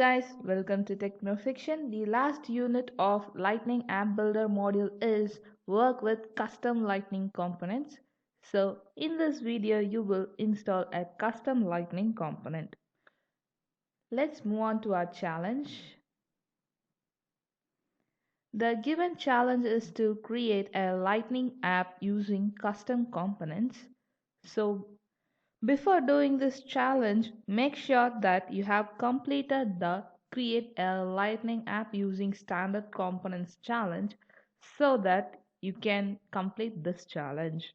guys, welcome to Techno Fiction. The last unit of Lightning App Builder module is work with custom Lightning components. So in this video, you will install a custom Lightning component. Let's move on to our challenge. The given challenge is to create a Lightning app using custom components. So before doing this challenge, make sure that you have completed the Create a Lightning app using standard components challenge so that you can complete this challenge.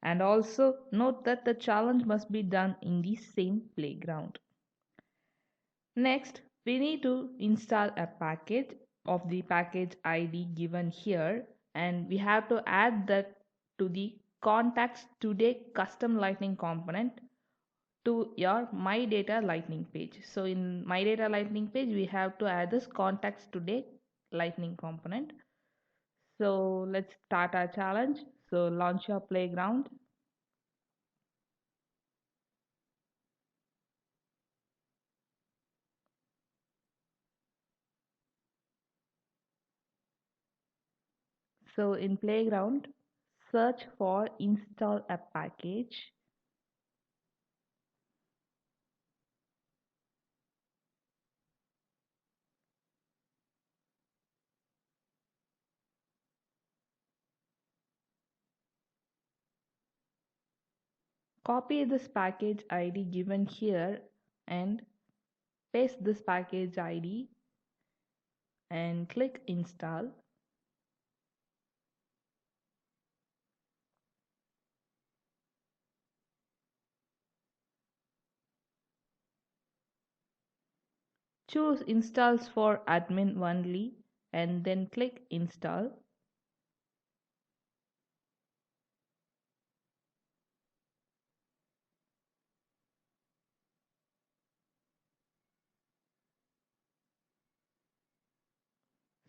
And also note that the challenge must be done in the same playground. Next, we need to install a package of the package ID given here, and we have to add that to the contacts today custom lightning component to your my data lightning page. So in my data lightning page we have to add this contacts today lightning component. So let's start our challenge. So launch your playground. So in playground, search for install a package. Copy this package ID given here and paste this package ID and click install. Choose installs for admin only and then click install.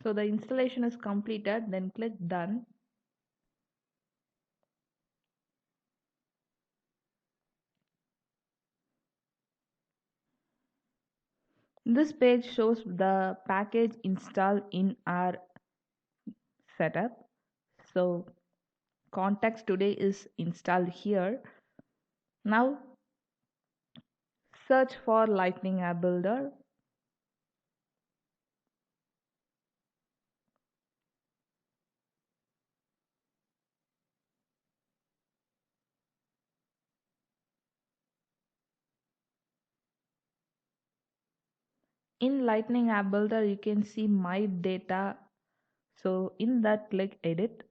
So the installation is completed, then click done. This page shows the package installed in our setup. So contacts today is installed here. Now search for Lightning App Builder. In Lightning App Builder you can see my data. So in that click edit.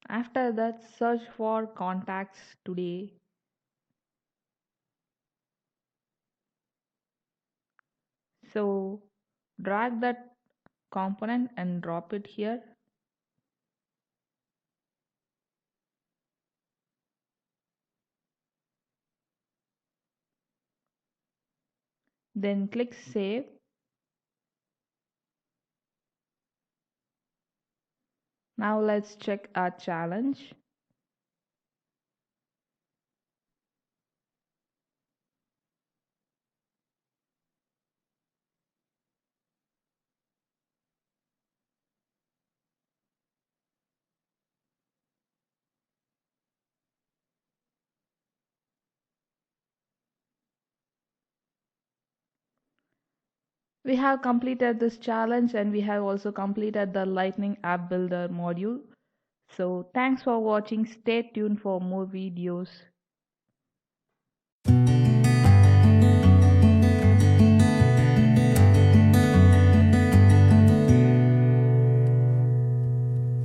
After that search for contacts today. So drag that component and drop it here. Then click save. Now let's check our challenge. We have completed this challenge and we have also completed the Lightning App Builder module. So thanks for watching. Stay tuned for more videos.